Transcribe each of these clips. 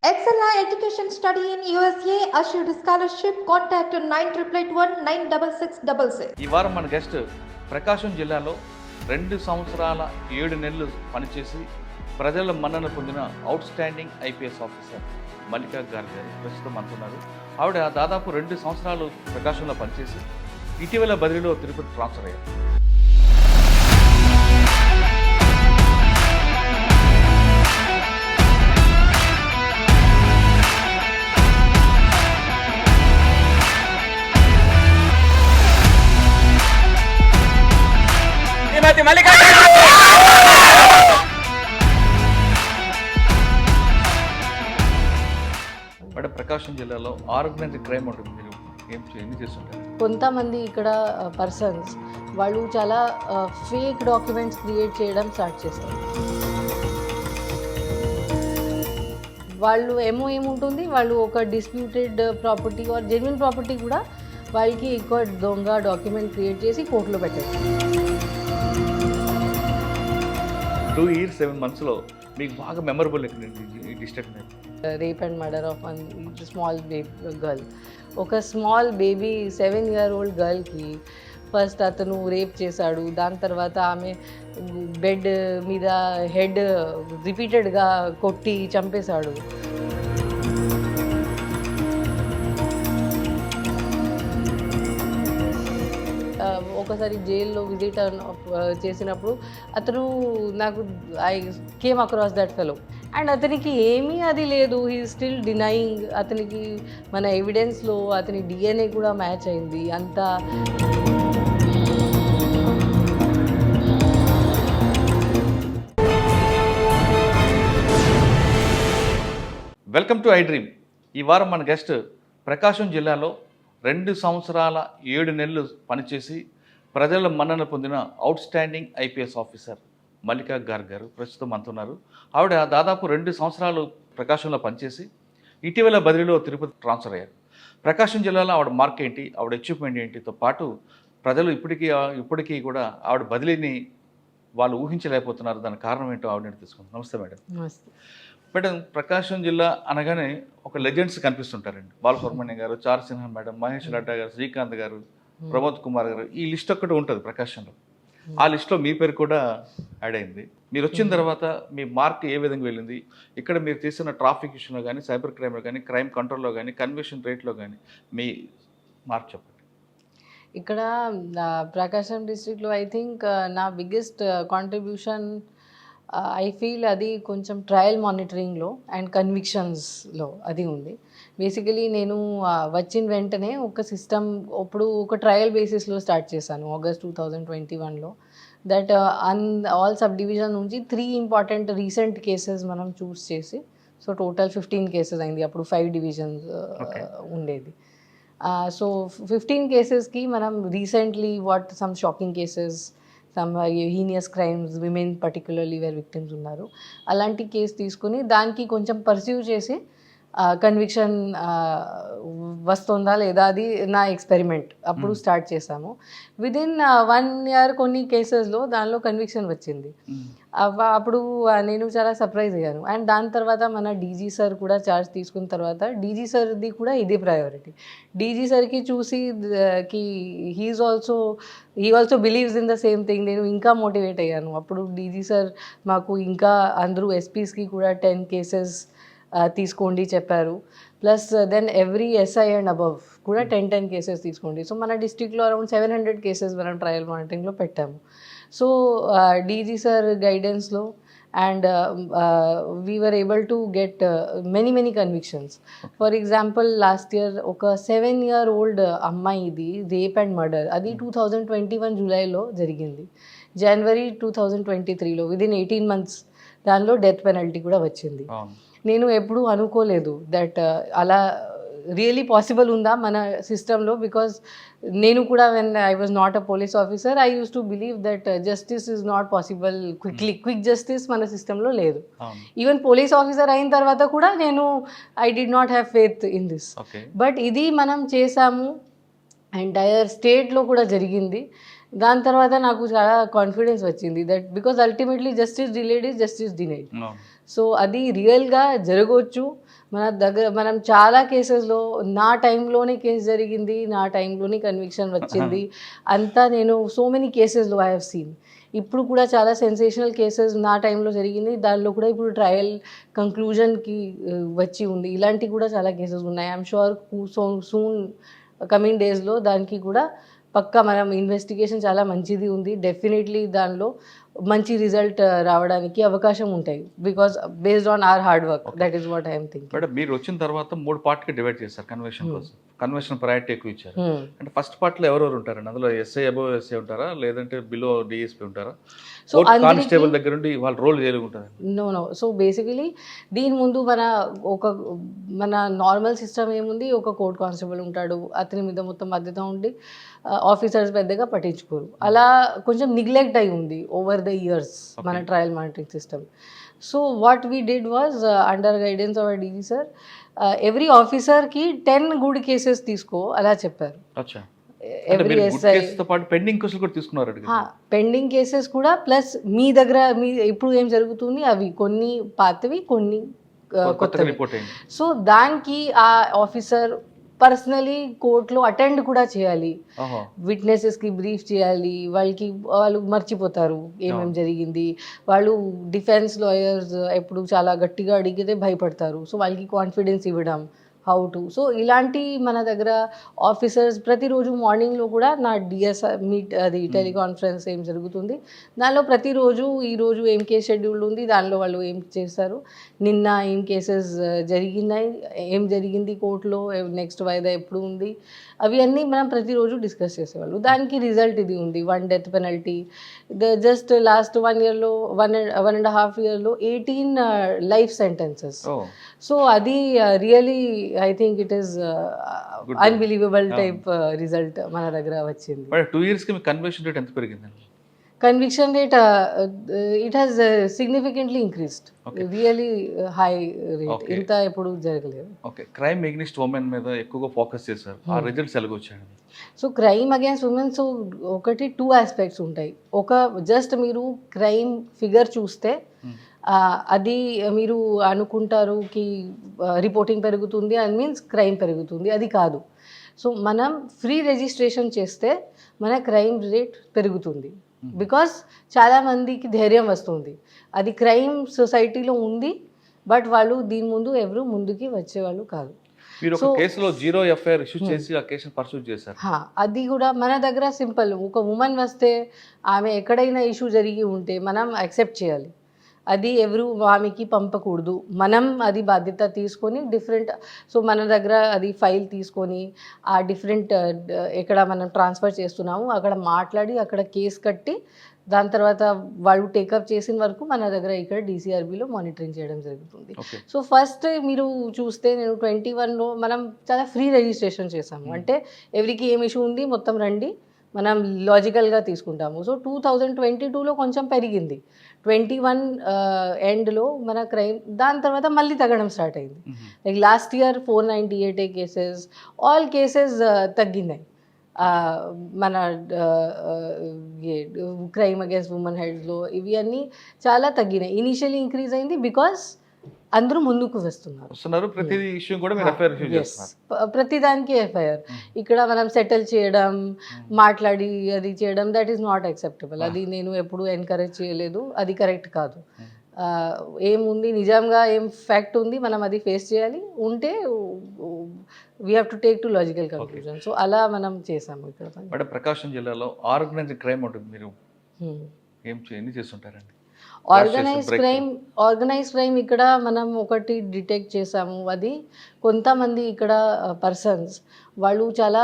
Excella Education Study in USA assured scholarship. Contact 9881 ఈ వారం మన గెస్ట్ ప్రకాశం జిల్లాలో 2 సంవత్సరాల 7 నెలలు పనిచేసి ప్రజల మన్నన పొందిన out standing IPS officer Mallika Garg గారు ప్రస్తుతం అంటున్నారు. ఆవిడ దాదాపు 2 సంవత్సరాలు ప్రకాశంలో పనిచేసి ఇటీవల బదిలీలో తిరుపతి ట్రాన్స్ఫర్ అయ్యారు. బట్ ప్రకాశం జిల్లాలో ఆర్గనైజ్డ్ క్రైమ్ ఉంటుంది. మీరు ఎన్ని చేస్తుంటారు? కొంతమంది ఇక్కడ పర్సన్స్ వాళ్ళు చాలా ఫేక్ డాక్యుమెంట్స్ క్రియేట్ చేయడం స్టార్ట్ చేశారు. వాళ్ళు ఏముంటుంది, వాళ్ళు ఒక disputed property or genuine property కూడా వాళ్ళకి ఎక్కువ దొంగ డాక్యుమెంట్ క్రియేట్ చేసి కోర్టులో పెట్టారు. 2 years 7 monthsలో మీకు బాగా మెమరబుల్ ఈ district rape and murder of one small girl. ఒక స్మాల్ బేబీ 7-year-old గర్ల్కి ఫస్ట్ అతను రేప్ చేశాడు. దాని తర్వాత ఆమె బెడ్ మీద హెడ్ రిపీటెడ్గా కొట్టి చంపేశాడు. ఒకసారి జైల్లో విజిట్ చేసినప్పుడు అతను నాకు I came across that fellow and అతనికి ఏమీ అది లేదు, హీ స్టిల్ డినయింగ్. అతనికి మన ఎవిడెన్స్లో అతని డిఎన్ఏ కూడా మ్యాచ్ అయింది అంతా. Welcome to I dream. ఈ వారం మన గెస్ట్ ప్రకాశం జిల్లాలో 2 సంవత్సరాల 7 నెలలు పనిచేసి ప్రజల మన్నన పొందిన out standing IPS officer Mallika Garg గారు ప్రస్తుతం అంటున్నారు. ఆవిడ దాదాపు 2 సంవత్సరాలు ప్రకాశంలో పనిచేసి ఇటీవల బదిలీలో తిరుపతి ట్రాన్స్ఫర్ అయ్యారు. ప్రకాశం జిల్లాలో ఆవిడ మార్క్ ఏంటి, ఆవిడ అచీవ్మెంట్ ఏంటితో పాటు ప్రజలు ఇప్పటికీ కూడా ఆవిడ బదిలీని వాళ్ళు ఊహించలేకపోతున్నారు. దానికి కారణం ఏంటో ఆవిడని తీసుకుంటాం. నమస్తే మేడం. మేడం, ప్రకాశం జిల్లా అనగానే ఒక లెజెండ్స్ కనిపిస్తుంటారండి. బాలసుబ్రహ్మణ్యం గారు, చార్ సిన్హా మేడం, మహేష్ లడ్డా గారు, శ్రీకాంత్ గారు, ప్రమోద్ కుమార్ గారు, ఈ లిస్ట్ ఒక్కటి ఉంటుంది ప్రకాశంలో. ఆ లిస్ట్లో మీ పేరు కూడా యాడ్ అయింది. మీరు వచ్చిన తర్వాత మీ మార్క్ ఏ విధంగా వెళ్ళింది? ఇక్కడ మీరు తీసిన ట్రాఫిక్ ఇష్యూలో కానీ, సైబర్ క్రైమ్లో కానీ, క్రైమ్ కంట్రోల్లో కానీ, కన్విక్షన్ రేట్లో కానీ మీ మార్క్ చెప్పండి. ఇక్కడ ప్రకాశం డిస్ట్రిక్ట్లో ఐ థింక్ నా బిగ్గెస్ట్ కాంట్రిబ్యూషన్ ఐ ఫీల్ అది కొంచెం ట్రయల్ మానిటరింగ్లో అండ్ కన్విక్షన్స్లో అది ఉంది. బేసికలీ నేను వచ్చిన వెంటనే ఒక సిస్టమ్ అప్పుడు ఒక ట్రయల్ బేసిస్లో స్టార్ట్ చేశాను August 2021లో. దట్ ఆల్ సబ్ డివిజన్ నుంచి 3 ఇంపార్టెంట్ రీసెంట్ కేసెస్ మనం చూస్ చేసి, సో టోటల్ 15 కేసెస్ అయింది. అప్పుడు 5 డివిజన్స్ ఉండేది. సో 15 కేసెస్కి మనం recently some shocking cases, some heinous crimes, women particularly where victims ఉన్నారు, అలాంటి కేసు తీసుకుని దానికి కొంచెం పర్సీవ్ చేసి కన్విక్షన్ వస్తుందా లేదా అది నా ఎక్స్పెరిమెంట్. అప్పుడు స్టార్ట్ చేసాము. విదిన్ 1 year కొన్ని కేసెస్లో దానిలో కన్విక్షన్ వచ్చింది. అప్పుడు నేను చాలా సర్ప్రైజ్ అయ్యాను. అండ్ దాని తర్వాత మన డీజీ సార్ కూడా ఛార్జ్ తీసుకున్న తర్వాత డీజీ సార్ది కూడా ఇదే ప్రయారిటీ. డీజీ సార్కి చూసి he also believes in the same thing. నేను ఇంకా మోటివేట్ అయ్యాను. అప్పుడు డీజీ సార్ మాకు ఇంకా అందరూ ఎస్పీస్కి కూడా 10 కేసెస్ తీసుకోండి చెప్పారు. Plus then every SI and above కూడా 10 కేసెస్ తీసుకోండి. సో మన డిస్ట్రిక్ట్లో అరౌండ్ 700 కేసెస్ మనం ట్రయల్ మానిటరింగ్లో పెట్టాము. సో డీజీ సార్ గైడెన్స్లో and we were able to get many convictions. For example last year ఒక 7-year-old అమ్మాయిది రేప్ అండ్ మర్డర్, అది 2021 జూలైలో జరిగింది. January 2023లో విదిన్ 18 months దానిలో డెత్ పెనల్టీ కూడా వచ్చింది. నేను ఎప్పుడూ అనుకోలేదు దట్ అలా రియలీ పాసిబుల్ ఉందా మన సిస్టంలో. బికాజ్ నేను కూడా when I was not a police officer I use to believe that justice is not possible quick justice మన సిస్టంలో లేదు. ఈవెన్ పోలీస్ ఆఫీసర్ అయిన తర్వాత కూడా నేను I did not have faith in this. But ఇది మనం చేసాము, ఎంటైర్ స్టేట్లో కూడా జరిగింది. దాని తర్వాత నాకు చాలా కాన్ఫిడెన్స్ వచ్చింది that because ultimately justice delayed is justice denied. So అది రియల్గా జరగవచ్చు. మనం చాలా కేసెస్లో నా టైంలోనే కేసు జరిగింది, నా టైంలోనే కన్విక్షన్ వచ్చింది. అంతా నేను సో మెనీ కేసెస్లో ఐ హ్యావ్ సీన్. ఇప్పుడు కూడా చాలా సెన్సేషనల్ కేసెస్ నా టైంలో జరిగింది, దానిలో కూడా ఇప్పుడు ట్రయల్ కంక్లూజన్కి వచ్చి ఉంది. ఇలాంటివి కూడా చాలా కేసెస్ ఉన్నాయి. ఐఎమ్ షూర్ సూన్ కమింగ్ డేస్లో దానికి కూడా పక్కా మనం ఇన్వెస్టిగేషన్ చాలా మంచిది ఉంది. డెఫినెట్లీ దానిలో మంచి రిజల్ట్ రావడానికి అవకాశం ఉంటాయి. Because based on hour hard work, that is what I'm thinking. Madam మీరు వచ్చిన తర్వాత 3 పార్ట్కి డివైడ్ చేశారు కన్వర్షన్ కోసం. కన్వర్షన్ ప్రయారిటీ ఎక్కువ ఇచ్చారు. అంటే ఫస్ట్ పార్ట్లో ఎవరెవరు ఉంటారండి? అందులో ఎస్ఐ అబోవ్ ఎస్ఐ ఉంటారా, లేదంటే బిలో డిఎస్పీ ఉంటారా? సో కానిస్టేబుల్ దగ్గర నుండి వాళ్ళ రోల్ ఉంటుంది? నో. సో బేసికలీ దీని ముందు మన నార్మల్ సిస్టమ్ ఏముంది, ఒక కోర్ట్ కానిస్టేబుల్ ఉంటాడు, అతని మీద మొత్తం బాధ్యత ఉండి ఆఫీసర్స్ పెద్దగా పట్టించుకోరు. అలా కొంచెం నెగ్లెక్ట్ అయి ఉంది ఓవర్ ద ఇయర్స్ మన trial monitoring system. So what we did was under guidance of DG sir, every ఆఫీసర్కి 10 గుడ్ కేసెస్ తీసుకో అలా చెప్పారు. ఎవ్రీ ఎస్ఐ పెండింగ్ కేసెస్ కూడా ప్లస్ మీ దగ్గర ఇప్పుడు ఏం జరుగుతుంది అవి కొన్ని పాతవి కొన్ని కొత్తవి. సో దానికి ఆ ఆఫీసర్ పర్సనలీ కోర్టులో అటెండ్ కూడా చేయాలి, విట్నెసెస్కి బ్రీఫ్ చేయాలి. వాళ్ళు మర్చిపోతారు ఏమేమి జరిగింది. వాళ్ళు డిఫెన్స్ లాయర్స్ ఎప్పుడు చాలా గట్టిగా అడిగితే భయపడతారు. సో వాళ్ళకి కాన్ఫిడెన్స్ ఇవ్వడం, హౌ టు. సో ఇలాంటి మన దగ్గర ఆఫీసర్స్ ప్రతిరోజు మార్నింగ్లో కూడా నా డిఎస్ఆర్ మీట్ అది టెలికాన్ఫరెన్స్ ఏం జరుగుతుంది, దానిలో ప్రతిరోజు ఈరోజు ఏం కేసు షెడ్యూల్ ఉంది, దానిలో వాళ్ళు ఏం చేస్తారు, నిన్న ఏం కేసెస్ జరిగినాయి, ఏం జరిగింది కోర్టులో, నెక్స్ట్ వాయిదా ఎప్పుడు ఉంది, అవి అన్నీ మనం ప్రతిరోజు డిస్కస్ చేసేవాళ్ళు. దానికి రిజల్ట్ ఇది ఉంది, 1 డెత్ పెనల్టీ. జస్ట్ లాస్ట్ 1 yearలో 1.5 yearలో 18 లైఫ్ సెంటెన్సెస్. సో అది really I think it is unbelievable type result మన దగ్గర వచ్చింది. 2 yearsకి మీ కన్విక్షన్ రేట్ ఎంత పెరిగిందండి? Conviction rate it has significantly increased, really high rate. ఇంత ఎప్పుడు జరగలేదు. ఓకే, క్రైమ్ అగైన్స్ట్ ఉమెన్ మీద ఎక్కువగా ఫోకస్ చేశారు. ఆ రిజల్ట్స్ ఎలాగ వచ్చాయండి? So crime against women, so ఒకటి 2 ఆస్పెక్ట్స్ ఉంటాయి. ఒక జస్ట్ మీరు క్రైమ్ ఫిగర్ చూస్తే అది మీరు అనుకుంటారు కి రిపోర్టింగ్ పెరుగుతుంది అని మీన్స్ క్రైమ్ పెరుగుతుంది, అది కాదు. సో మనం ఫ్రీ రిజిస్ట్రేషన్ చేస్తే మన క్రైమ్ రేట్ పెరుగుతుంది. బికాస్ చాలామందికి ధైర్యం వస్తుంది, అది క్రైమ్ సొసైటీలో ఉంది, బట్ వాళ్ళు దీని ముందు ఎవరు ముందుకి వచ్చేవాళ్ళు కాదు. మీరు ఒక కేసులో 0 FIR ఇష్యూ చేసి ఆ కేసును పర్సూట్ చేశారు. అది కూడా మన దగ్గర సింపుల్, ఒక ఉమెన్ వస్తే ఆమె ఎక్కడైనా ఇష్యూ జరిగి ఉంటే మనం యాక్సెప్ట్ చేయాలి. అది ఎవరు ఆమెకి పంపకూడదు, మనం అది బాధ్యత తీసుకొని డిఫరెంట్. సో మన దగ్గర అది ఫైల్ తీసుకొని ఆ డిఫరెంట్ ఎక్కడ మనం ట్రాన్స్ఫర్ చేస్తున్నాము అక్కడ మాట్లాడి అక్కడ కేసు కట్టి దాని తర్వాత వాళ్ళు టేకప్ చేసిన వరకు మన దగ్గర ఇక్కడ DCRBలో మానిటరింగ్ చేయడం జరుగుతుంది. సో ఫస్ట్ మీరు చూస్తే నేను 21లో మనం చాలా ఫ్రీ రిజిస్ట్రేషన్ చేసాము. అంటే ఎవరికి ఏం ఇష్యూ ఉంది మొత్తం రండి, మనం లాజికల్గా తీసుకుంటాము. సో 2022లో కొంచెం పెరిగింది, 21 ఎండ్లో మన క్రైమ్ దాని తర్వాత మళ్ళీ తగ్గడం స్టార్ట్ అయింది. Like last year 498 cases, all cases తగ్గినాయి. మన క్రైమ్ అగేన్స్ట్ ఉమెన్ హెడ్స్లో ఇవి అన్నీ చాలా తగ్గినాయి. ఇనీషియల్లీ ఇంక్రీజ్ అయింది బికాస్ అందరూ ముందుకు వస్తున్నారు. ప్రతి దానికి ఎఫ్ఐఆర్ ఇక్కడ మనం సెటిల్ చేయడం, మాట్లాడి అది చేయడం, దట్ ఈస్ నాట్ యాక్సెప్టబుల్. అది నేను ఎప్పుడు ఎంకరేజ్ చేయలేదు, అది కరెక్ట్ కాదు. ఏముంది నిజంగా ఏం ఫ్యాక్ట్ ఉంది మనం అది ఫేస్ చేయాలి, ఉంటే we have to take to logical conclusion. So అలా మనం చేసాము ఇక్కడ. అంటే ప్రకాశం జిల్లాలో ఆర్గనైజ్డ్ క్రైమ్ ఉంటుంది, మీరు ఏం చేస్తుంటారండి? ఆర్గనైజ్ క్రైమ్ ఇక్కడ మనం ఒకటి డిటెక్ట్ చేసాము. అది కొంతమంది ఇక్కడ పర్సన్స్ వాళ్ళు చాలా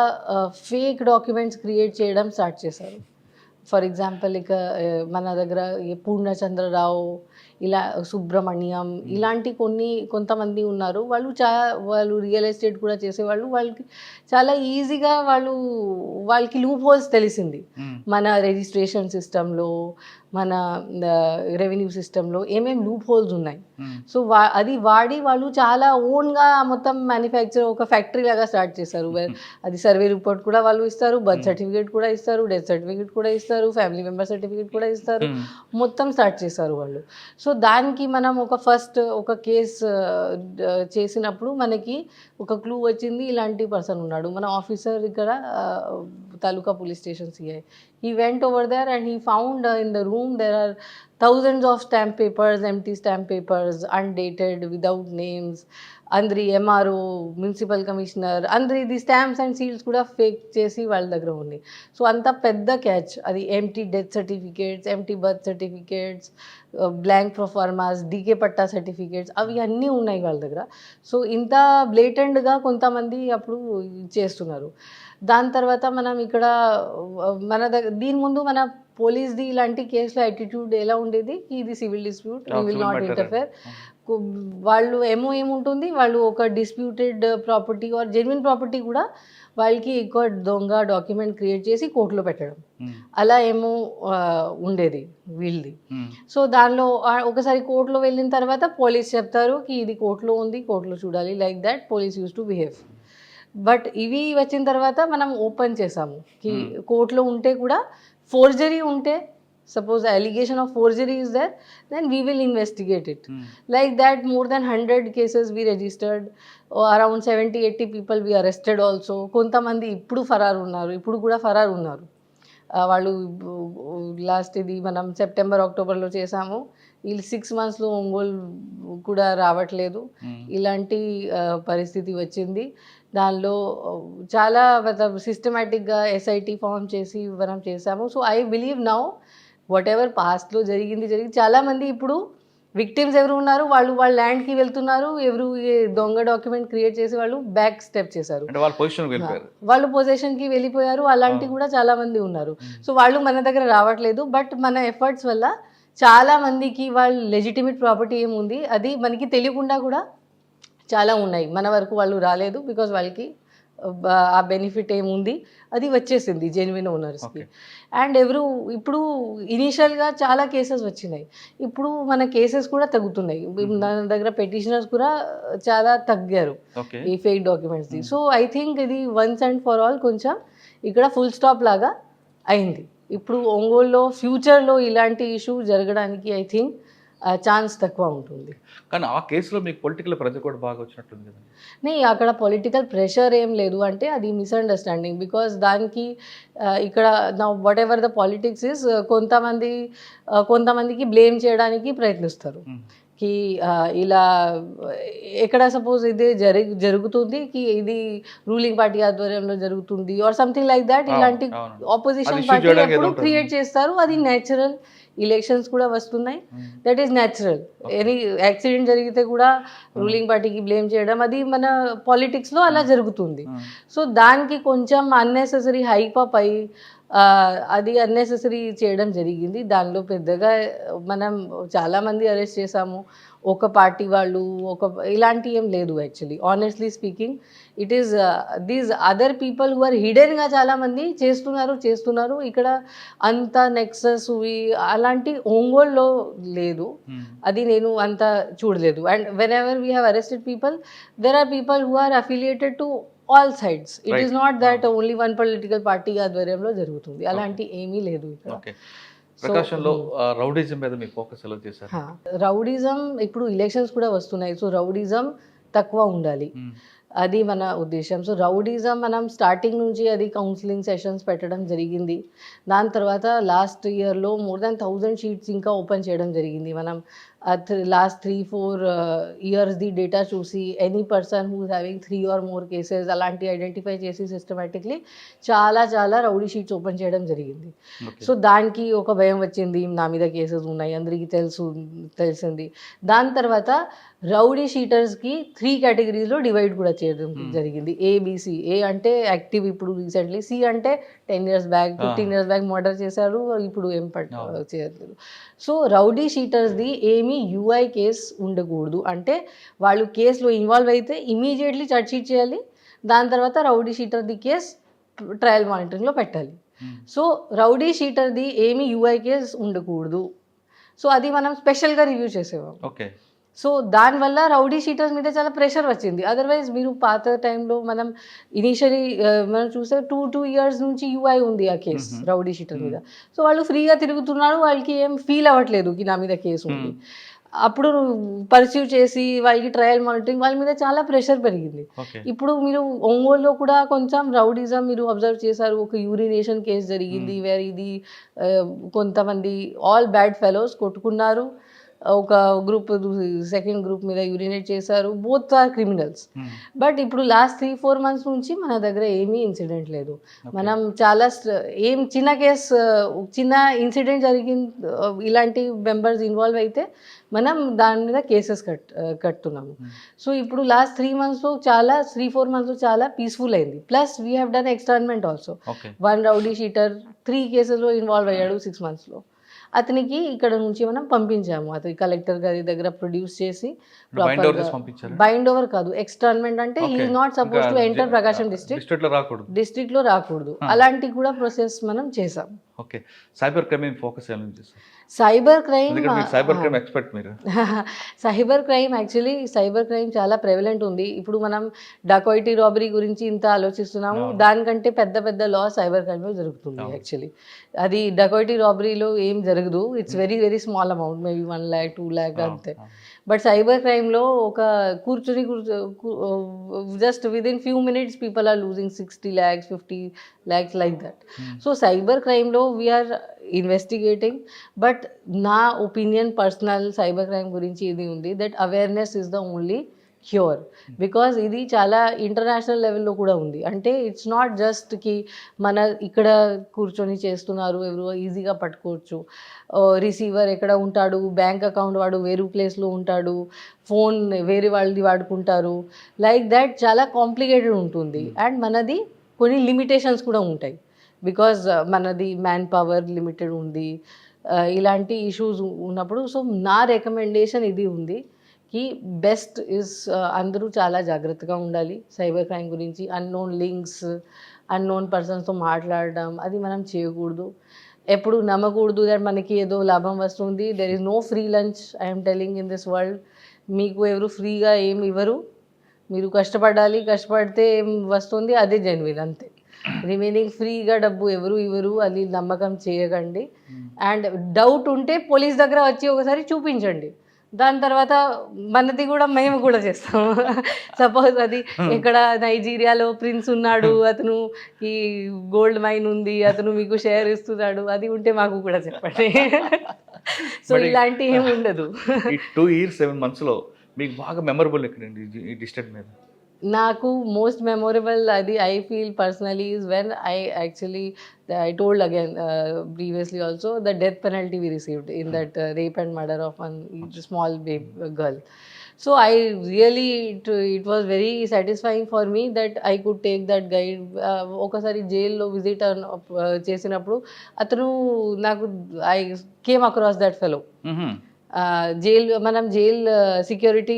ఫేక్ డాక్యుమెంట్స్ క్రియేట్ చేయడం స్టార్ట్ చేశారు. ఫర్ ఎగ్జాంపుల్ ఇక మన దగ్గర పూర్ణచంద్రరావు, ఇలా సుబ్రహ్మణ్యం, ఇలాంటి కొంతమంది ఉన్నారు. వాళ్ళు రియల్ ఎస్టేట్ కూడా చేసేవాళ్ళు. వాళ్ళకి చాలా ఈజీగా వాళ్ళకి లూప్ హోల్స్ తెలిసింది. మన రిజిస్ట్రేషన్ సిస్టంలో, మన రెవెన్యూ సిస్టంలో ఏమేమి లూప్ హోల్స్ ఉన్నాయి. సో అది వాడి వాళ్ళు చాలా ఓన్గా మొత్తం మ్యానుఫ్యాక్చర్ ఒక ఫ్యాక్టరీ లాగా స్టార్ట్ చేశారు. అది సర్వే రిపోర్ట్ కూడా వాళ్ళు ఇస్తారు, బర్త్ సర్టిఫికేట్ కూడా ఇస్తారు, డెత్ సర్టిఫికేట్ కూడా ఇస్తారు, ఫ్యామిలీ మెంబర్ సర్టిఫికేట్ కూడా ఇస్తారు, మొత్తం స్టార్ట్ చేశారు వాళ్ళు. సో సో దానికి మనం ఒక కేసు చేసినప్పుడు మనకి ఒక క్లూ వచ్చింది, ఇలాంటి పర్సన్ ఉన్నాడు. మన ఆఫీసర్ ఇక్కడ taluka police station CI, he went over there and he found in the room there are thousands of stamp papers, empty stamp papers, undated, without names. Andri MRO, municipal commissioner, Andri the stamps and seals kuda fake chesi వాళ్ళ దగ్గర ఉన్నాయి. So అంత పెద్ద catch అది. Empty death certificates, empty birth certificates, blank proformas, DK patta certificates, అవి అన్నీ ఉన్నాయి వాళ్ళ దగ్గర. సో ఇంత బ్లేటెంట్గా కొంతమంది అప్పుడు చేస్తున్నారు. దాని తర్వాత మనం ఇక్కడ మన దగ్గర దీని ముందు మన పోలీస్ది ఇలాంటి కేసులో యాటిట్యూడ్ ఎలా ఉండేది, ఇది civil dispute, we will not interfere. వాళ్ళు ఏముంటుంది, వాళ్ళు ఒక disputed property or genuine property కూడా వాళ్ళకి ఎక్కువ దొంగ డాక్యుమెంట్ క్రియేట్ చేసి కోర్టులో పెట్టడం, అలా ఉండేది వీళ్ళది. సో దానిలో ఒకసారి కోర్టులో వెళ్ళిన తర్వాత పోలీస్ చెప్తారు కి ఇది కోర్టులో ఉంది, కోర్టులో చూడాలి, like that police use to behave. But ఇవి వచ్చిన తర్వాత మనం ఓపెన్ చేసాము కి కోర్టులో ఉంటే కూడా ఫోర్జరీ ఉంటే, suppose the allegation of forgery is there, then we will investigate it. Like that, more than 100 cases we registered, around 70-80 people we arrested also. కొంతమంది ఇప్పుడు కూడా ఫరారు ఉన్నారు. వాళ్ళు లాస్ట్ ఇది మనం సెప్టెంబర్ అక్టోబర్లో చేసాము, వీళ్ళు 6 monthsలో ఒంగోలు కూడా రావట్లేదు. ఇలాంటి పరిస్థితి వచ్చింది. దానిలో చాలా సిస్టమేటిక్గా ఎస్ఐటి ఫామ్ చేసి మనం చేసాము. So I believe now what ever పాస్ట్లో జరిగింది చాలామంది ఇప్పుడు విక్టిమ్స్ ఎవరు ఉన్నారు, వాళ్ళ ల్యాండ్కి వెళ్తున్నారు, దొంగ డాక్యుమెంట్ క్రియేట్ చేసి వాళ్ళు బ్యాక్ స్టెప్ చేశారు, వాళ్ళు పొజిషన్కి వెళ్ళిపోయారు. అలాంటివి కూడా చాలామంది ఉన్నారు. సో వాళ్ళు మన దగ్గర రావట్లేదు. బట్ మన ఎఫర్ట్స్ వల్ల చాలామందికి వాళ్ళ లెజిటిమేట్ ప్రాపర్టీ ఏముంది అది మనకి తెలియకుండా కూడా చాలా ఉన్నాయి. మన వరకు వాళ్ళు రాలేదు బికాజ్ వాళ్ళకి ఆ బెనిఫిట్ ఏముంది అది వచ్చేసింది జెన్యున్ ఓనర్స్కి. అండ్ ఇప్పుడు ఇనీషియల్గా చాలా కేసెస్ వచ్చినాయి, ఇప్పుడు మన కేసెస్ కూడా తగ్గుతున్నాయి. మన దగ్గర పెటిషనర్స్ కూడా చాలా తగ్గారు ఈ ఫేక్ డాక్యుమెంట్స్ది. సో ఐ థింక్ ఇది వన్స్ అండ్ ఫర్ ఆల్ కొంచెం ఇక్కడ ఫుల్ స్టాప్ లాగా అయింది. ఇప్పుడు ఒంగోలులో ఫ్యూచర్లో ఇలాంటి ఇష్యూ జరగడానికి ఐ థింక్ ఛాన్స్ తక్కువ ఉంటుంది. కానీ ఆ కేసులో మీకు పొలిటికల్ ప్రెషర్ కూడా బాగా వచ్చినట్టుంది కదా? అక్కడ పొలిటికల్ ప్రెషర్ ఏం లేదు, అంటే అది మిస్అండర్స్టాండింగ్. బికాస్ దానికి ఇక్కడ నా what ever the politics is కొంతమందికి బ్లేమ్ చేయడానికి ప్రయత్నిస్తారు కి ఇలా ఎక్కడ సపోజ్ ఇది జరుగుతుంది కి ఇది రూలింగ్ పార్టీ ఆధ్వర్యంలో జరుగుతుంది ఆర్ సంథింగ్ లైక్ దాట్. ఇలాంటి ఆపోజిషన్ పార్టీ ఎప్పుడు క్రియేట్ చేస్తారు, అది న్యాచురల్. ఎలక్షన్స్ కూడా వస్తున్నాయి, that is natural. Any accident జరిగితే కూడా రూలింగ్ పార్టీకి బ్లేమ్ చేయడం, అది మన పాలిటిక్స్లో అలా జరుగుతుంది. సో దానికి కొంచెం అన్నెసెసరీ హైప్ అప్ అయ్యి అది అన్నెసెసరీ చేయడం జరిగింది. దానిలో పెద్దగా మనం చాలామంది అరెస్ట్ చేసాము, ఒక పార్టీ వాళ్ళు ఇలాంటి ఏం లేదు. Actually honestly speaking it is these other people who are హిడెన్గా చాలామంది చేస్తున్నారు. ఇక్కడ అంత నెక్సస్ అలాంటి ఒంగోలులో లేదు, అది నేను అంత చూడలేదు. And whenever we have arrested people, there are people who are affiliated to all sides. It is not that only one political party ఆధ్వర్యంలో జరుగుతుంది, అలాంటి ఏమీ లేదు ఇక్కడ. ప్రకాశంలో రౌడీజం మీద మీ ఫోకస్ ఎలా చేశారు? రౌడీజం ఇప్పుడు ఎలక్షన్స్ కూడా వస్తున్నాయి, సో రౌడీజం తక్కువ ఉండాలి, అది మన ఉద్దేశం. సో రౌడీజం మనం స్టార్టింగ్ నుంచి అది కౌన్సిలింగ్ సెషన్స్ పెట్టడం జరిగింది. దాని తర్వాత లాస్ట్ ఇయర్లో మోర్ దాన్ 1000 షీట్స్ ఇంకా ఓపెన్ చేయడం జరిగింది. మనం లాస్ట్ 3-4 ఇయర్స్ది డేటా చూసి any person who is having 3 or more cases అలాంటి ఐడెంటిఫై చేసి సిస్టమేటిక్లీ చాలా రౌడీ షీట్స్ ఓపెన్ చేయడం జరిగింది. సో దానికి ఒక భయం వచ్చింది, నా మీద కేసెస్ ఉన్నాయి, అందరికీ తెలిసింది. దాని తర్వాత రౌడీ షీటర్స్కి 3 కేటగిరీస్లో డివైడ్ కూడా చేయడం జరిగింది. ఏబిసి. ఏ అంటే యాక్టివ్ ఇప్పుడు రీసెంట్లీ, సి అంటే 10 years back 15 years back murder చేశారు, ఇప్పుడు ఏం చేయట్లేదు. సో రౌడీ షీటర్స్ది ఏమీ యూఐ కేస్ ఉండకూడదు, అంటే వాళ్ళు కేసులో ఇన్వాల్వ్ అయితే ఇమీడియట్లీ ఛార్జ్ షీట్ చేయాలి, దాని తర్వాత రౌడీ షీటర్ది కేస్ ట్రయల్ మానిటరింగ్లో పెట్టాలి. సో రౌడీ షీటర్ది ఏమీ యూఐ కేస్ ఉండకూడదు. సో అది మనం స్పెషల్గా రివ్యూ చేసేవాం. సో దానివల్ల రౌడీ షీటర్స్ మీద చాలా ప్రెషర్ వచ్చింది. అదర్వైజ్ మీరు పాత టైంలో మనం ఇనీషియలీ మనం చూస్తే 2 years నుంచి యూఐ ఉంది ఆ కేసు రౌడీ షీటర్ మీద. సో వాళ్ళు ఫ్రీగా తిరుగుతున్నారు, వాళ్ళకి ఏం ఫీల్ అవ్వట్లేదు కి నా మీద కేసు ఉంది. అప్పుడు పర్సీవ్ చేసి వాళ్ళకి ట్రయల్ మానిటరింగ్ వాళ్ళ మీద చాలా ప్రెషర్ పెరిగింది. ఓకే. ఇప్పుడు మీరు ఒంగోలులో కూడా కొంచెం రౌడిజం మీరు అబ్జర్వ్ చేశారు. ఒక యూరినేషన్ కేసు జరిగింది వేర్ ఇది కొంతమంది ఆల్ బ్యాడ్ ఫెలోస్ కొట్టుకున్నారు. ఒక గ్రూప్ సెకండ్ గ్రూప్ మీద యూరినేట్ చేశారు. Both are criminals. బట్ ఇప్పుడు లాస్ట్ 3-4 months నుంచి మన దగ్గర ఏమీ ఇన్సిడెంట్ లేదు. మనం చాలా ఏం చిన్న కేసు చిన్న ఇన్సిడెంట్ జరిగింది ఇలాంటి మెంబర్స్ ఇన్వాల్వ్ అయితే మనం దాని మీద కేసెస్ కట్టున్నాము. సో ఇప్పుడు లాస్ట్ 3 monthsలో చాలా 3-4 monthsలో చాలా పీస్ఫుల్ అయింది. Plus we have done externment also. 1 rowdy sheeter 3 కేసెస్లో ఇన్వాల్వ్ అయ్యాడు 6 monthsలో. అతనికి ఇక్కడ నుంచి మనం పంపించాము. అతని కలెక్టర్ గారి దగ్గర ప్రొడ్యూస్ చేసి బైండ్ ఓవర్ కాదు, ఎక్స్టర్న్మెంట్ అంటే he is not suppose to enter Prakasam district లో రాకూడదు. అలాంటి కూడా ప్రాసెస్ మనం చేసాం. Okay. Cyber crime focus cyber crime cyber crime expert మీరు. Cyber crime actually cyber crime చాలా ప్రెవలెంట్ ఉంది. ఇప్పుడు మనం డకాయిటీ రాబరీ గురించి ఇంత ఆలోచిస్తున్నాము, దానికంటే పెద్ద పెద్ద లా సైబర్ క్రైమ్లో జరుగుతుంది. యాక్చువల్లీ అది డకాయిటీ రాబరీలో ఏం జరగదు. It's very very small amount, maybe 1 lakh 2 lakh అంతే. బట్ సైబర్ క్రైమ్లో ఒక కూర్చుని just within few minutes people are losing 60 lakhs 50 lakhs like that. So cyber క్రైమ్లో వీఆర్ ఇన్వెస్టిగేటింగ్. బట్ నా ఒపీనియన్ పర్సనల్ సైబర్ క్రైమ్ గురించి ఇది ఉంది that awareness is the only cure. Because ఇది చాలా ఇంటర్నేషనల్ లెవెల్లో కూడా ఉంది. అంటే ఇట్స్ నాట్ జస్ట్ కి మన ఇక్కడ కూర్చొని చేస్తున్నారు ఎవరు ఈజీగా పట్టుకోవచ్చు. రిసీవర్ ఎక్కడ ఉంటాడు, బ్యాంక్ అకౌంట్ వాడు వేరే ప్లేస్లో ఉంటాడు, ఫోన్ వేరే వాళ్ళది వాడుకుంటారు, లైక్ దాట్ చాలా కాంప్లికేటెడ్ ఉంటుంది. అండ్ మనది కొన్ని లిమిటేషన్స్ కూడా ఉంటాయి. బికాజ్ మనది మ్యాన్ పవర్ లిమిటెడ్ ఉంది. ఇలాంటి ఇష్యూస్ ఉన్నప్పుడు సో నా రికమెండేషన్ ఇది ఉంది కి బెస్ట్ ఇస్ అందరూ చాలా జాగ్రత్తగా ఉండాలి సైబర్ క్రైమ్ గురించి. అన్నోన్ లింక్స్, అన్నోన్ పర్సన్స్తో మాట్లాడడం అది మనం చేయకూడదు. ఎప్పుడు నమ్మకూడదు దట్ మనకి ఏదో లాభం వస్తుంది. There is no free lunch I'm telling in this world. మీకు ఎవరు ఫ్రీగా ఏం ఇవ్వరు, మీరు కష్టపడాలి, కష్టపడితే ఏం వస్తుంది అదే జెన్యున్ అంతే. రిమైనింగ్ ఫ్రీగా డబ్బు ఎవరు ఇవ్వరు, అది నమ్మకం చేయకండి. అండ్ డౌట్ ఉంటే పోలీస్ దగ్గర వచ్చి ఒకసారి చూపించండి, దాని తర్వాత మనది కూడా మేము కూడా చేస్తాము. సపోజ్ అది ఇక్కడ నైజీరియాలో ప్రిన్స్ ఉన్నాడు, అతను ఈ గోల్డ్ మైన్ ఉంది, అతను మీకు షేర్ ఇస్తున్నాడు, అది ఉంటే మాకు కూడా చెప్పండి. సో ఇలాంటి ఏమి ఉండదు. 2 years 7 months మీకు బాగా మెమరబుల్ ఎక్కడండి ఈ డిస్ట్రిక్ట్ మీద? నాకు మోస్ట్ మెమొరబుల్ అది I feel personally is when I told again previously also the death penalty we received in that rape and murder of one small girl. So I really it was very satisfying for me that I could take that guide. ఒకసారి జైల్లో visit చేసినప్పుడు అతను నాకు I came across that fellow. మనం jail security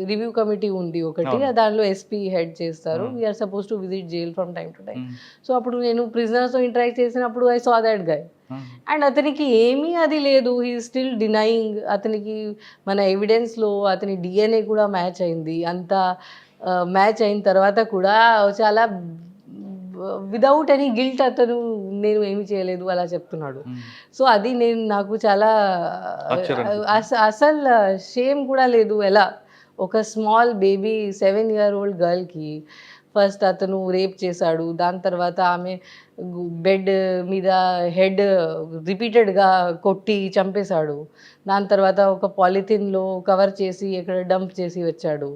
review committee ఉంది ఒకటి, దానిలో SP head చేస్తారు. We are suppose to visit jail from time to time. So అప్పుడు నేను ప్రిజనర్స్తో ఇంటరాక్ట్ చేసినప్పుడు I saw that guy. And అతనికి ఏమీ అది లేదు, హీ స్టిల్ డినయింగ్. అతనికి మన ఎవిడెన్స్లో అతని డిఎన్ఏ కూడా మ్యాచ్ అయింది. అంతా మ్యాచ్ అయిన తర్వాత కూడా చాలా విదౌట్ ఎనీ గిల్ట్ అతను నేను ఏమి చేయలేదు అలా చెప్తున్నాడు. సో అది నాకు చాలా అసలు షేమ్ కూడా లేదు. ఎలా ఒక స్మాల్ బేబీ 7-year-old గర్ల్కి ఫస్ట్ అతను రేప్ చేశాడు, దాని తర్వాత ఆమె బెడ్ మీద హెడ్ రిపీటెడ్గా కొట్టి చంపేశాడు, దాని తర్వాత ఒక పాలిథిన్లో కవర్ చేసి ఎక్కడ డంప్ చేసి వచ్చాడు.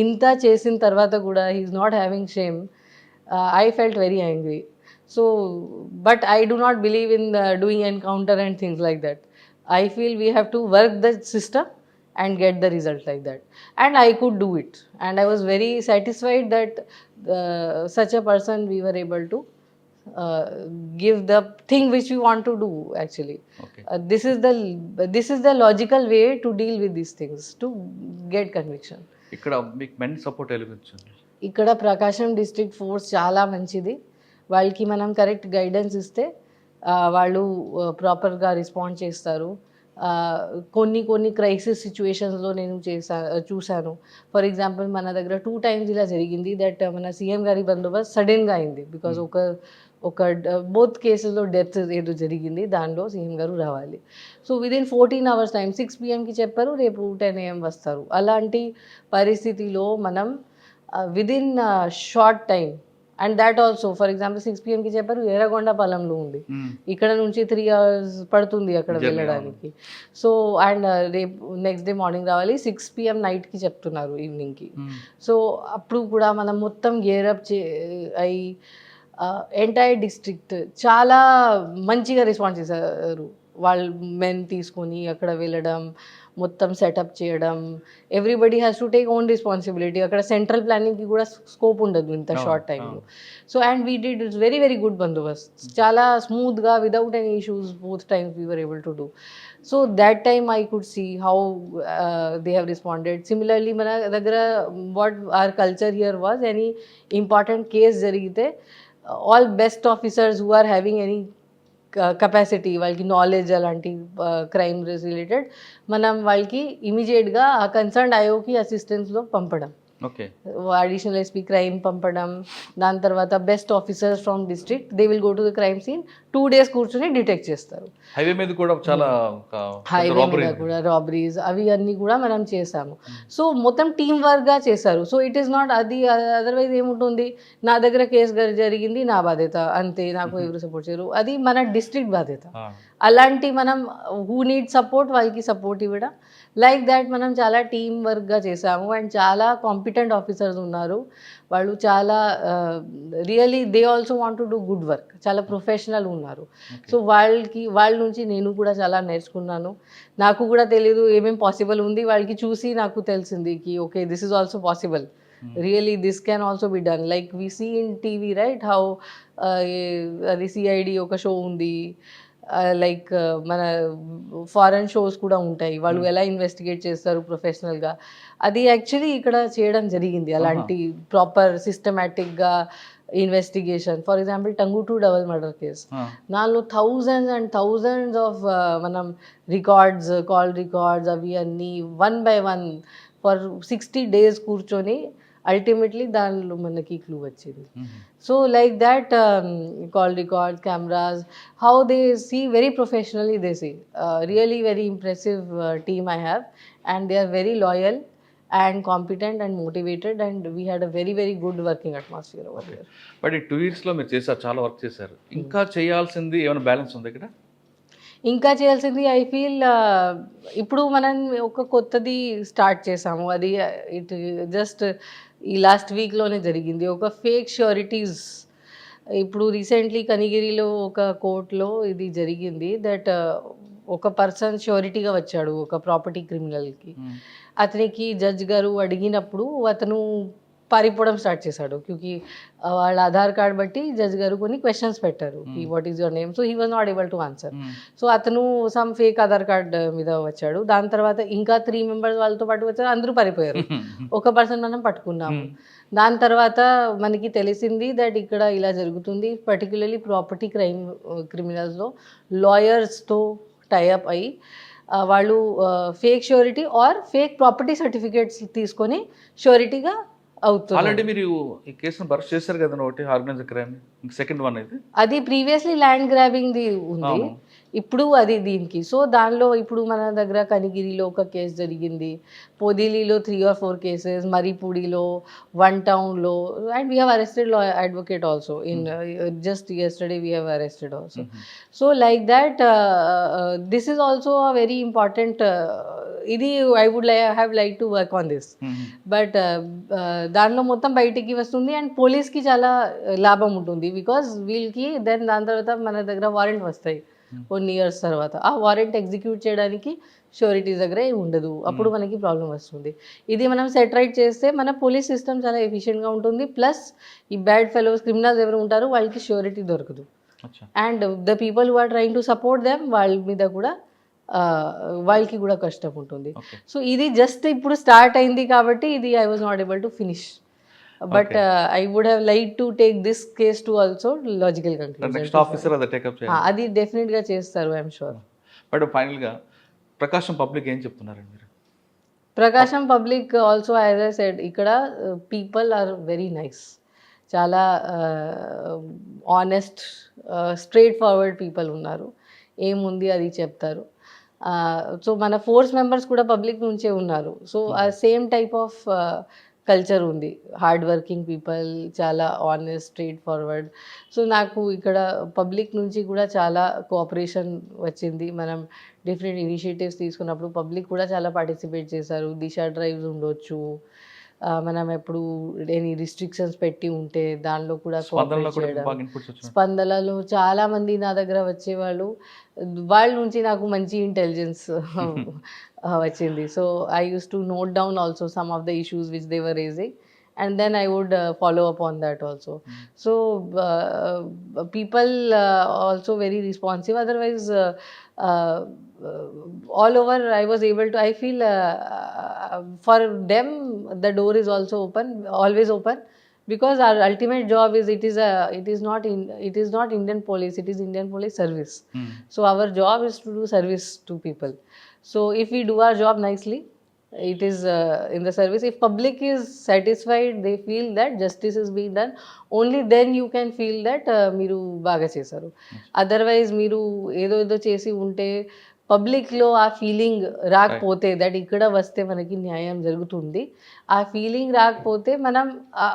ఇంత చేసిన తర్వాత కూడా he is not having shame. I felt very angry. So, but I do not believe in doing encounter and things like that. I feel we have to work the system and get the result like that. And I could do it. And I was very satisfied that such a person we were able to give the thing which we want to do actually. Okay. This is the logical way to deal with these things, to get conviction. ఇక్కడ మీకు men support ఎలిగించండి. ఇక్కడ ప్రకాశం district force చాలా మంచిది. వాళ్ళకి మనం correct guidance ఇస్తే వాళ్ళు ప్రాపర్గా రెస్పాండ్ చేస్తారు. కొన్ని క్రైసిస్ సిచ్యువేషన్స్లో నేను చూశాను. ఫర్ ఎగ్జాంపుల్ మన దగ్గర 2 times ఇలా జరిగింది దట్ మన సీఎం గారి బందోబస్తు సడన్గా అయింది. బికాజ్ ఒక బోత్ కేసెస్లో డెత్ ఏదో జరిగింది, దానిలో సీఎం గారు రావాలి. So within 14 hours time 6 PM చెప్పారు, రేపు 10 AM వస్తారు. అలాంటి పరిస్థితిలో మనం within short time, and that also for example 6 PM చెప్పారు, ఎర్రగొండపాలెంలో ఉంది, ఇక్కడ నుంచి 3 hours పడుతుంది అక్కడ వెళ్ళడానికి. సో అండ్ రేపు నెక్స్ట్ డే మార్నింగ్ రావాలి, 6 PM నైట్కి చెప్తున్నారు, ఈవినింగ్కి. సో అప్పుడు కూడా మనం మొత్తం గేరప్ అయ్యి ఎంటైర్ డిస్ట్రిక్ట్ చాలా మంచిగా రెస్పాన్స్ చేశారు. వాళ్ళు మెన్ తీసుకొని అక్కడ వెళ్ళడం, మొత్తం సెటప్ చేయడం, everybody has to take own responsibility. అక్కడ సెంట్రల్ ప్లానింగ్కి కూడా స్కోప్ ఉండదు ఇంత షార్ట్ టైంలో. So and we did it's very very good బందోబస్త్, చాలా స్మూత్గా without any issues both times we were able to do. So that time I could see how they have responded. Similarly మన దగ్గర what are culture here was, any important case జరిగితే all best officers who are having any capacity, వాళ్ళకి knowledge అలాంటి crime related, మనం వాళ్ళకి ఇమీడియట్గా ఆ concern ఐఓకి అసిస్టెన్స్లో పంపడం. ఓకే, అడిషనల్ ఎస్పీ క్రైమ్ పంపడం, దాని తర్వాత best officers from district, they will go to the crime scene, 2 days కూర్చొని డిటెక్ట్ చేస్తారు. హైవే మీద కూడా చాలా హైవే మీద కూడా రాబరీస్ అవి అన్నీ కూడా మనం చేసాము. సో మొత్తం టీమ్ వర్క్గా చేశారు. సో ఇట్ ఈస్ నాట్ అది, అదర్వైజ్ ఏముంటుంది, నా దగ్గర కేసు జరిగింది, నా బాధ్యత అంతే, నాకు ఎవరు సపోర్ట్ చేయరు, అది మన డిస్ట్రిక్ట్ బాధ్యత. అలాంటి మనం హూ నీడ్ సపోర్ట్ వాళ్ళకి సపోర్ట్ ఇవ్వడం, లైక్ దాట్ మనం చాలా టీమ్ వర్క్గా చేసాము. అండ్ చాలా కాంపిటెంట్ ఆఫీసర్స్ ఉన్నారు, వాళ్ళు చాలా really they also want to do good work, చాలా ప్రొఫెషనల్ ఉన్నారు. సో వాళ్ళ నుంచి నేను కూడా చాలా నేర్చుకున్నాను. నాకు కూడా తెలియదు ఏమేమి పాసిబుల్ ఉంది, వాళ్ళకి చూసి నాకు తెలిసింది కి okay this is also possible, really this can also be done. Like we see in TV right how అది సిఐడి ఒక షో ఉంది, లైక్ మన ఫారెన్ షోస్ కూడా ఉంటాయి, వాళ్ళు ఎలా ఇన్వెస్టిగేట్ చేస్తారు ప్రొఫెషనల్గా, అది యాక్చువల్లీ ఇక్కడ చేయడం జరిగింది. అలాంటి ప్రాపర్ సిస్టమేటిక్గా investigation. For example Tanguturu double murder case, దానిలో థౌజండ్స్ అండ్ థౌజండ్స్ ఆఫ్ మనం రికార్డ్స్, కాల్ రికార్డ్స్ అవి అన్నీ 1 by 1 ఫర్ 60 days కూర్చొని అల్టిమేట్లీ దానిలో మనకి క్లూ వచ్చింది. So like that call records, cameras, how they see very professionally, they see really very impressive team I have, and they are very loyal and competent and motivated, and we had a very very good working atmosphere over there. But ఈ 2 yearsలో మీరు చేశారు, చాలా work చేశారు, ఇంకా చేయాల్సింది ఏమైనా balance ఉంది ఇక్కడ? ఇంకా చేయాల్సింది ఐ ఫీల్ ఇప్పుడు మనం ఒక కొత్తది స్టార్ట్ చేసాము, అది ఇట్ జస్ట్ ఈ లాస్ట్ వీక్లోనే జరిగింది. ఒక ఫేక్ ష్యూరిటీస్, ఇప్పుడు రీసెంట్లీ కనిగిరిలో ఒక కోర్టులో ఇది జరిగింది, దట్ ఒక పర్సన్ ష్యూరిటీగా వచ్చాడు ఒక ప్రాపర్టీ క్రిమినల్కి. అతనికి జడ్జ్ గారు అడిగినప్పుడు అతను పారిపోవడం స్టార్ట్ చేశాడు, క్యూకి వాళ్ళ ఆధార్ కార్డ్ బట్టి జడ్జ్ గారు కొన్ని క్వశ్చన్స్ పెట్టారు, what is your name, so he was not able to answer. So అతను సమ్ ఫేక్ ఆధార్ కార్డ్ మీద వచ్చాడు. దాని తర్వాత ఇంకా 3 members వాళ్ళతో పాటు వచ్చారు, అందరూ పారిపోయారు, ఒక పర్సన్ మనం పట్టుకున్నాము. దాని తర్వాత మనకి తెలిసింది దట్ ఇక్కడ ఇలా జరుగుతుంది, పర్టికులర్లీ ప్రాపర్టీ క్రిమినల్స్లో లాయర్స్తో టైఅప్ అయ్యి వాళ్ళు fake surety or fake property certificates తీసుకొని ష్యూరిటీగా అవుతుంది. ఆల్రెడీ మీరు ఈ కేసును బర్స్ట్ చేశారు కదా, ఒకటి ఆర్గనైజ్డ్ క్రైమ్, సెకండ్ వన్ ఇది, అది ప్రీవియస్లీ ల్యాండ్ గ్రాబింగ్ది ఉంది, ఇప్పుడు అది దీనికి. సో దానిలో ఇప్పుడు మన దగ్గర కనిగిరిలో ఒక కేసు జరిగింది, పొదిలిలో 3 or 4 cases, మరిపూడిలో, 1 townలో, and we have arrested law advocate also in just yesterday we have arrested also. So like that this is also a very important ఇది I would have liked to work on this, but దానిలో మొత్తం బయటికి వస్తుంది and పోలీస్కి చాలా లాభం ఉంటుంది, because వీళ్ళకి దెన్ దాని తర్వాత మన దగ్గర వారెంట్ వస్తాయి కొన్ని ఇయర్స్ తర్వాత, ఆ వారెంట్ ఎగ్జిక్యూట్ చేయడానికి ష్యూరిటీస్ దగ్గర ఏమి ఉండదు, అప్పుడు మనకి ప్రాబ్లం వస్తుంది. ఇది మనం సెటరైట్ చేస్తే మన పోలీస్ సిస్టమ్ చాలా ఎఫిషియెంట్గా ఉంటుంది, ప్లస్ ఈ బ్యాడ్ ఫెలోస్ క్రిమినల్స్ ఎవరు ఉంటారో వాళ్ళకి ష్యూరిటీ దొరకదు, and the people who are trying to support them వాళ్ళ మీద కూడా వాళ్ళకి కూడా కష్టం ఉంటుంది. సో ఇది జస్ట్ ఇప్పుడు స్టార్ట్ అయింది కాబట్టి ఇది I was not able to finish, but I would have like to take this case to also logical conclusion. అది డెఫినెట్గా చేస్తారు, ఐఎమ్ షూర్. బట్ ఫైనల్గా ప్రకాశం పబ్లిక్ ఏం చెప్తున్నారండి మీరు? Prakasam public also as I said, ఇక్కడ పీపుల్ ఆర్ వెరీ నైస్, చాలా honest straightforward people ఉన్నారు. ఏముంది అది చెప్తారు. సో మన ఫోర్స్ మెంబర్స్ కూడా పబ్లిక్ నుంచే ఉన్నారు. సో ఆ సేమ్ టైప్ ఆఫ్ కల్చర్ ఉంది. హార్డ్ వర్కింగ్ పీపుల్, చాలా ఆనెస్ట్, స్ట్రైట్ ఫార్వర్డ్. సో నాకు ఇక్కడ పబ్లిక్ నుంచి కూడా చాలా కోఆపరేషన్ వచ్చింది. మనం డిఫరెంట్ ఇనిషియేటివ్స్ తీసుకున్నప్పుడు పబ్లిక్ కూడా చాలా పార్టిసిపేట్ చేశారు. దిశ డ్రైవ్స్ ఉండొచ్చు, మనం ఎప్పుడు ఎనీ రిస్ట్రిక్షన్స్ పెట్టి ఉంటే దానిలో కూడా కోఆపరేట్ చేయడం. స్పందనలో చాలా మంది నా దగ్గర వచ్చేవాళ్ళు. వాళ్ళ నుంచి నాకు మంచి ఇంటెలిజెన్స్ వచ్చింది. So I use to note down also some of the issues which they were raising, and then I would follow up on that also. So people also very responsive. Otherwise all over I was able to, I feel for them the door is also open, always open, because our ultimate job is it is not Indian police, it is Indian police service. So our job is to do service to people. So if we do our job nicely, it is in the service. If public is satisfied, they feel that justice is being done, only then you can feel that మీరు బాగా చేశారు. Otherwise మీరు ఏదో చేసి ఉంటే పబ్లిక్లో ఆ feeling రాకపోతే దట్ ఇక్కడ వస్తే మనకి న్యాయం జరుగుతుంది, ఆ ఫీలింగ్ రాకపోతే మనం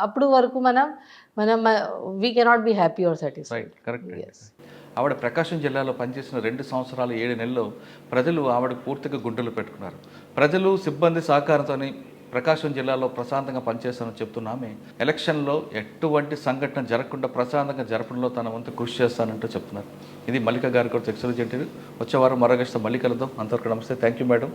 అప్పుడు వరకు మనం we cannot be happy or satisfied. Correct. ఆవిడ ప్రకాశం జిల్లాలో పనిచేసిన 2 సంవత్సరాలు 7 నెలల్లో ప్రజలు ఆవిడ పూర్తిగా గుండెలు పెట్టుకున్నారు. ప్రజలు సిబ్బంది సహకారంతోని ప్రకాశం జిల్లాలో ప్రశాంతంగా పనిచేస్తానని చెప్తున్నామే, ఎలక్షన్లో ఎటువంటి సంఘటన జరగకుండా ప్రశాంతంగా జరపడంలో తన వంతు కృషి చేస్తానంటూ చెప్తున్నారు. ఇది మల్లిక గారి కూడా ఎక్సలెంట్. వచ్చే వారం మరో గెస్ట్ మళ్ళీ కలుద్దాం. అంతవరకు నమస్తే. Thank you madam.